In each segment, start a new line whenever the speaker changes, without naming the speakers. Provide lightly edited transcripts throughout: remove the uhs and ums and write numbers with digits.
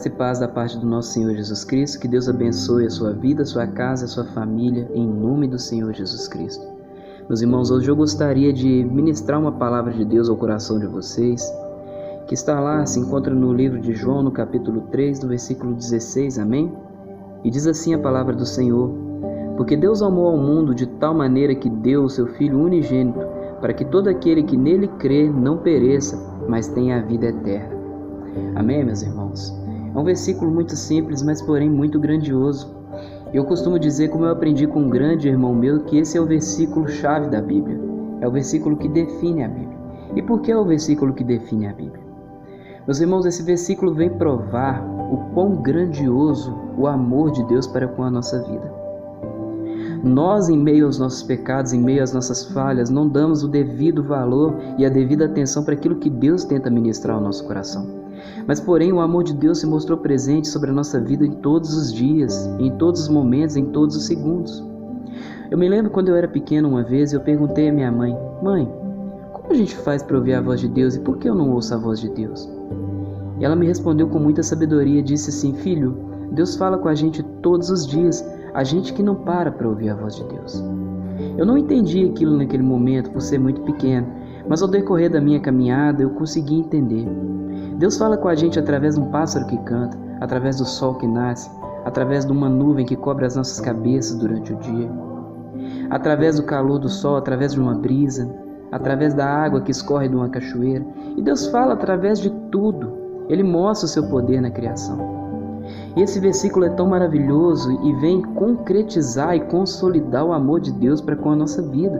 Graça e paz da parte do nosso Senhor Jesus Cristo. Que Deus abençoe a sua vida, a sua casa, a sua família, em nome do Senhor Jesus Cristo. Meus irmãos, hoje eu gostaria de ministrar uma palavra de Deus ao coração de vocês, que está lá, se encontra no livro de João, no capítulo 3, no versículo 16, amém? E diz assim a palavra do Senhor: porque Deus amou ao mundo de tal maneira que deu o seu Filho unigênito, para que todo aquele que nele crê não pereça, mas tenha a vida eterna. Amém, meus irmãos? É um versículo muito simples, mas porém muito grandioso. Eu costumo dizer, como eu aprendi com um grande irmão meu, que esse é o versículo-chave da Bíblia. É o versículo que define a Bíblia. E por que é o versículo que define a Bíblia? Meus irmãos, esse versículo vem provar o quão grandioso o amor de Deus para com a nossa vida. Nós, em meio aos nossos pecados, em meio às nossas falhas, não damos o devido valor e a devida atenção para aquilo que Deus tenta ministrar ao nosso coração. Mas, porém, o amor de Deus se mostrou presente sobre a nossa vida em todos os dias, em todos os momentos, em todos os segundos. Eu me lembro quando eu era pequeno uma vez, eu perguntei à minha mãe: mãe, como a gente faz para ouvir a voz de Deus e por que eu não ouço a voz de Deus? E ela me respondeu com muita sabedoria, disse assim: filho, Deus fala com a gente todos os dias, a gente que não para ouvir a voz de Deus. Eu não entendi aquilo naquele momento por ser muito pequeno, mas ao decorrer da minha caminhada eu consegui entender. Deus fala com a gente através de um pássaro que canta, através do sol que nasce, através de uma nuvem que cobre as nossas cabeças durante o dia, através do calor do sol, através de uma brisa, através da água que escorre de uma cachoeira. E Deus fala através de tudo. Ele mostra o seu poder na criação. E esse versículo é tão maravilhoso e vem concretizar e consolidar o amor de Deus para com a nossa vida.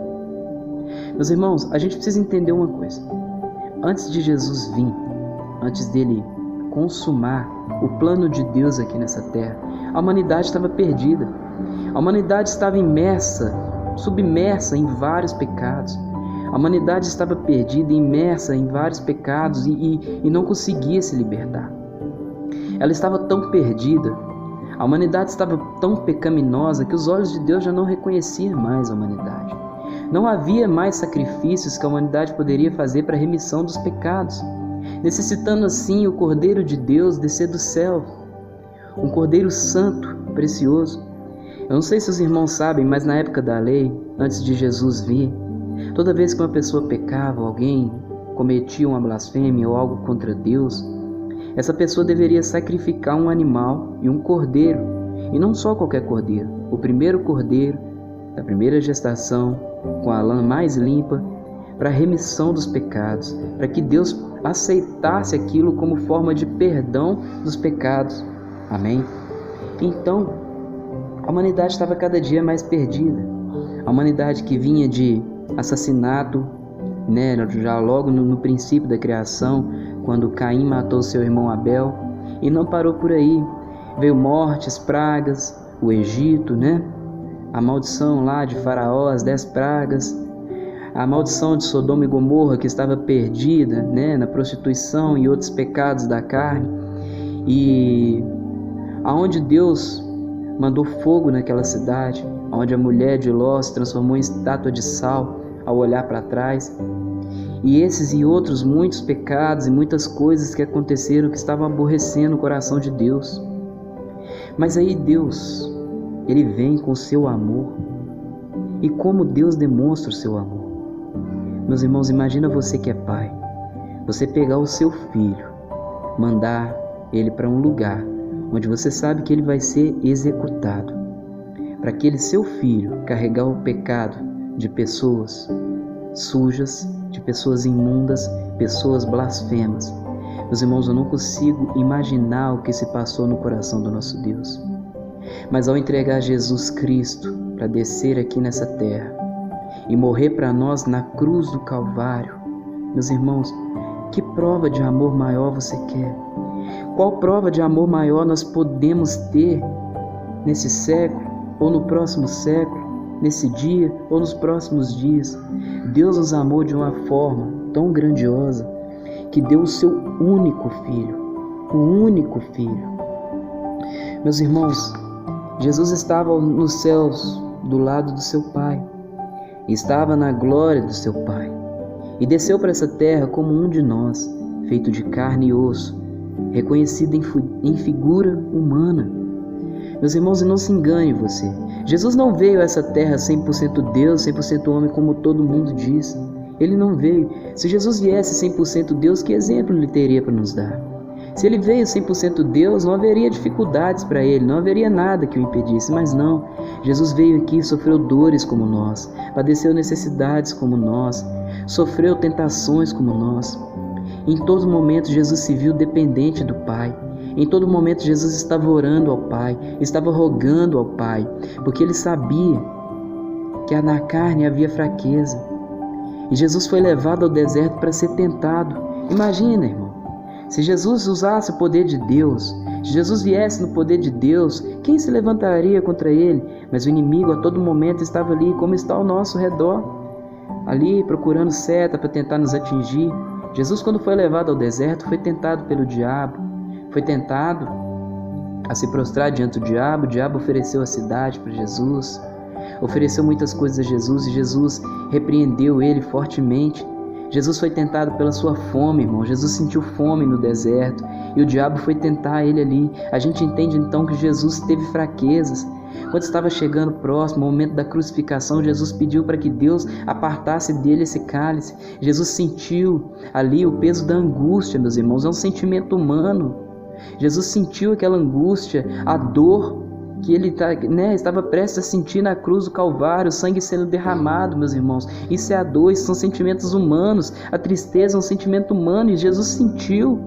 Meus irmãos, a gente precisa entender uma coisa. Antes de Jesus vir, antes dele consumar o plano de Deus aqui nessa terra, a humanidade estava perdida. A humanidade estava imersa, submersa em vários pecados. A humanidade estava perdida, imersa em vários pecados e não conseguia se libertar. Ela estava tão perdida, a humanidade estava tão pecaminosa que os olhos de Deus já não reconheciam mais a humanidade. Não havia mais sacrifícios que a humanidade poderia fazer para a remissão dos pecados, necessitando assim o Cordeiro de Deus descer do céu, um Cordeiro santo, precioso. Eu não sei se os irmãos sabem, mas na época da lei, antes de Jesus vir, toda vez que uma pessoa pecava, alguém cometia uma blasfêmia ou algo contra Deus, essa pessoa deveria sacrificar um animal e um cordeiro, e não só qualquer cordeiro, o primeiro cordeiro da primeira gestação, com a lã mais limpa, para a remissão dos pecados, para que Deus aceitasse aquilo como forma de perdão dos pecados. Amém? Então, a humanidade estava cada dia mais perdida. A humanidade que vinha de assassinato, já logo no princípio da criação, quando Caim matou seu irmão Abel, e não parou por aí. Veio mortes, pragas, o Egito, a maldição lá de Faraó, as 10 pragas, a maldição de Sodoma e Gomorra, que estava perdida na prostituição e outros pecados da carne, e aonde Deus mandou fogo naquela cidade, onde a mulher de Ló se transformou em estátua de sal ao olhar para trás. E esses e outros muitos pecados e muitas coisas que aconteceram que estavam aborrecendo o coração de Deus. Mas aí Deus, Ele vem com o seu amor. E como Deus demonstra o seu amor? Meus irmãos, imagina você que é pai, você pegar o seu filho, mandar ele para um lugar onde você sabe que ele vai ser executado, para aquele seu filho carregar o pecado de pessoas sujas, de pessoas imundas, pessoas blasfemas. Meus irmãos, eu não consigo imaginar o que se passou no coração do nosso Deus. Mas ao entregar Jesus Cristo para descer aqui nessa terra e morrer para nós na cruz do Calvário, meus irmãos, que prova de amor maior você quer? Qual prova de amor maior nós podemos ter nesse século ou no próximo século, nesse dia ou nos próximos dias? Deus nos amou de uma forma tão grandiosa que deu o seu único filho, o único filho. Meus irmãos, Jesus estava nos céus do lado do seu Pai, estava na glória do seu Pai e desceu para essa terra como um de nós, feito de carne e osso, reconhecida em figura humana. Meus irmãos, não se engane você. Jesus não veio a essa terra 100% Deus, 100% homem, como todo mundo diz. Ele não veio. Se Jesus viesse 100% Deus, que exemplo ele teria para nos dar? Se ele veio 100% Deus, não haveria dificuldades para ele, não haveria nada que o impedisse, mas não. Jesus veio aqui, sofreu dores como nós, padeceu necessidades como nós, sofreu tentações como nós. Em todo momento Jesus se viu dependente do Pai. Em todo momento Jesus estava orando ao Pai, estava rogando ao Pai, porque ele sabia que na carne havia fraqueza. E Jesus foi levado ao deserto para ser tentado. Imagina, irmão, se Jesus usasse o poder de Deus, se Jesus viesse no poder de Deus, quem se levantaria contra ele? Mas o inimigo a todo momento estava ali, como está ao nosso redor, ali procurando seta para tentar nos atingir. Jesus, quando foi levado ao deserto, foi tentado pelo diabo, foi tentado a se prostrar diante do diabo. O diabo ofereceu a cidade para Jesus, ofereceu muitas coisas a Jesus e Jesus repreendeu ele fortemente. Jesus foi tentado pela sua fome, irmão. Jesus sentiu fome no deserto e o diabo foi tentar ele ali. A gente entende então que Jesus teve fraquezas. Quando estava chegando próximo ao momento da crucificação, Jesus pediu para que Deus apartasse dele esse cálice. Jesus sentiu ali o peso da angústia, meus irmãos. É um sentimento humano. Jesus sentiu aquela angústia, a dor que ele estava prestes a sentir na cruz do Calvário, o sangue sendo derramado, meus irmãos. Isso é a dor, isso são sentimentos humanos. A tristeza é um sentimento humano e Jesus sentiu,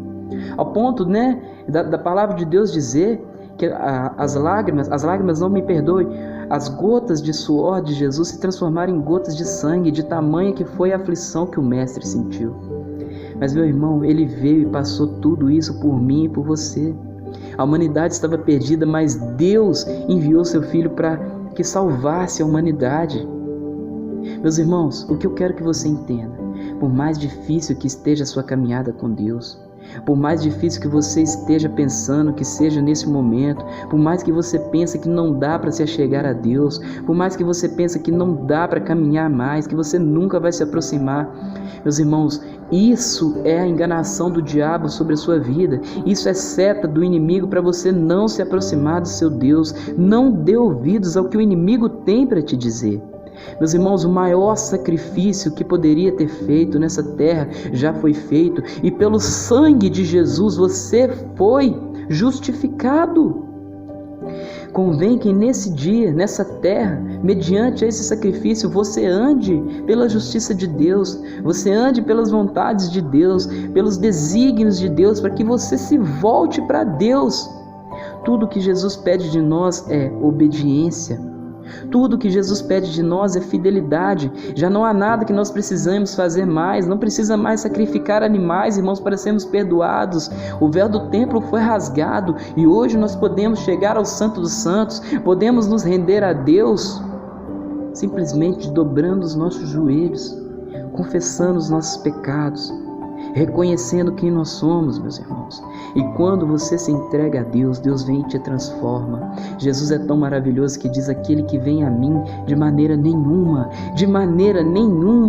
ao ponto da palavra de Deus dizer que as lágrimas, não me perdoe, as gotas de suor de Jesus se transformaram em gotas de sangue, de tamanha que foi a aflição que o Mestre sentiu. Mas, meu irmão, ele veio e passou tudo isso por mim e por você. A humanidade estava perdida, mas Deus enviou seu Filho para que salvasse a humanidade. Meus irmãos, o que eu quero que você entenda, por mais difícil que esteja a sua caminhada com Deus, por mais difícil que você esteja pensando que seja nesse momento, por mais que você pense que não dá para se achegar a Deus, por mais que você pense que não dá para caminhar mais, que você nunca vai se aproximar, meus irmãos, isso é a enganação do diabo sobre a sua vida. Isso é seta do inimigo para você não se aproximar do seu Deus. Não dê ouvidos ao que o inimigo tem para te dizer. Meus irmãos, o maior sacrifício que poderia ter feito nessa terra já foi feito, e pelo sangue de Jesus você foi justificado. Convém que nesse dia, nessa terra, mediante esse sacrifício, você ande pela justiça de Deus, você ande pelas vontades de Deus, pelos desígnios de Deus, para que você se volte para Deus. Tudo que Jesus pede de nós é obediência. Tudo que Jesus pede de nós é fidelidade. Já não há nada que nós precisamos fazer mais. Não precisa mais sacrificar animais, irmãos, para sermos perdoados. O véu do templo foi rasgado e hoje nós podemos chegar ao Santo dos Santos. Podemos nos render a Deus simplesmente dobrando os nossos joelhos, confessando os nossos pecados, reconhecendo quem nós somos, meus irmãos. E quando você se entrega a Deus, Deus vem e te transforma. Jesus é tão maravilhoso que diz: aquele que vem a mim, de maneira nenhuma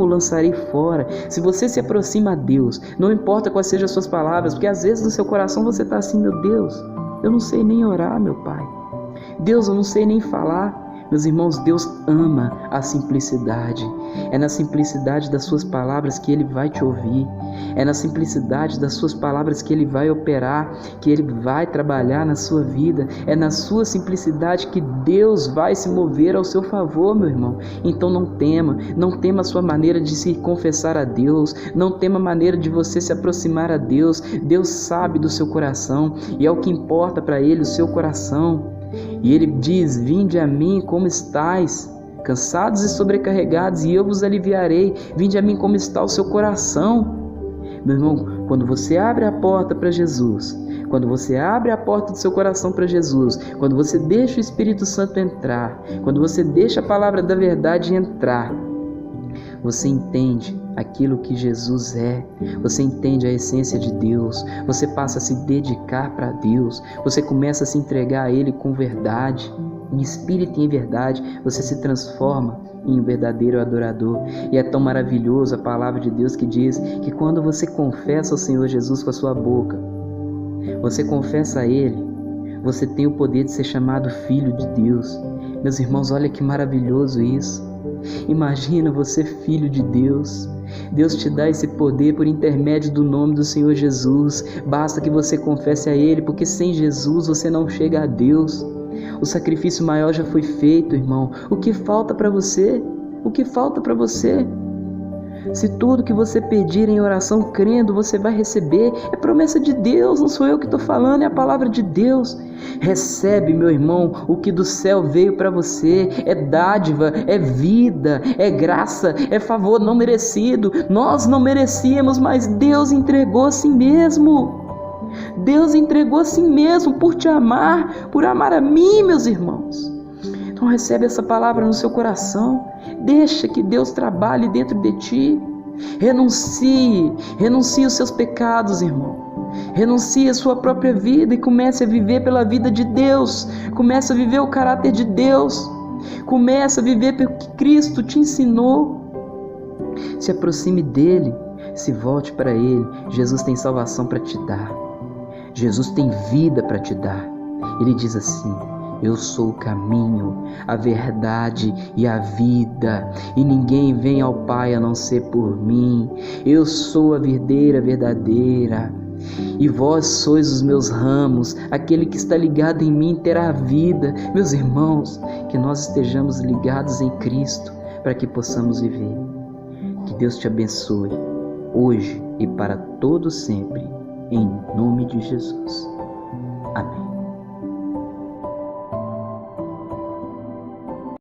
o lançarei fora. Se você se aproxima a Deus, não importa quais sejam as suas palavras, porque às vezes no seu coração você está assim: meu Deus, eu não sei nem orar, meu Pai. Deus, eu não sei nem falar. Meus irmãos, Deus ama a simplicidade. É na simplicidade das suas palavras que Ele vai te ouvir. É na simplicidade das suas palavras que Ele vai operar, que Ele vai trabalhar na sua vida. É na sua simplicidade que Deus vai se mover ao seu favor, meu irmão. Então não tema a sua maneira de se confessar a Deus, não tema a maneira de você se aproximar a Deus. Deus sabe do seu coração e é o que importa para Ele, o seu coração. E Ele diz: vinde a mim como estáis, cansados e sobrecarregados, e eu vos aliviarei. Vinde a mim como está o seu coração. Meu irmão, quando você abre a porta para Jesus, quando você abre a porta do seu coração para Jesus, quando você deixa o Espírito Santo entrar, quando você deixa a palavra da verdade entrar, você entende aquilo que Jesus é, você entende a essência de Deus, você passa a se dedicar para Deus, você começa a se entregar a Ele com verdade, em espírito e em verdade, você se transforma em um verdadeiro adorador. E é tão maravilhoso a palavra de Deus que diz que quando você confessa ao Senhor Jesus com a sua boca, você confessa a Ele, você tem o poder de ser chamado filho de Deus. Meus irmãos, olha que maravilhoso isso. Imagina você filho de Deus. Deus te dá esse poder por intermédio do nome do Senhor Jesus. Basta que você confesse a Ele, porque sem Jesus você não chega a Deus. O sacrifício maior já foi feito, irmão. O que falta para você? O que falta para você? Se tudo que você pedir em oração crendo, você vai receber. É promessa de Deus, não sou eu que estou falando, é a palavra de Deus. Recebe, meu irmão, o que do céu veio para você. É dádiva, é vida, é graça, é favor não merecido. Nós não merecíamos, mas Deus entregou a si mesmo. Deus entregou a si mesmo por te amar, por amar a mim, meus irmãos. Então recebe essa palavra no seu coração. Deixa que Deus trabalhe dentro de ti. Renuncie os seus pecados, irmão. Renuncie a sua própria vida e comece a viver pela vida de Deus. Comece a viver o caráter de Deus. Comece a viver pelo que Cristo te ensinou. Se aproxime dele, se volte para ele. Jesus tem salvação para te dar. Jesus tem vida para te dar. Ele diz assim: eu sou o caminho, a verdade e a vida, e ninguém vem ao Pai a não ser por mim. Eu sou a videira verdadeira, e vós sois os meus ramos. Aquele que está ligado em mim terá vida. Meus irmãos, que nós estejamos ligados em Cristo para que possamos viver. Que Deus te abençoe, hoje e para todo sempre, em nome de Jesus. Amém.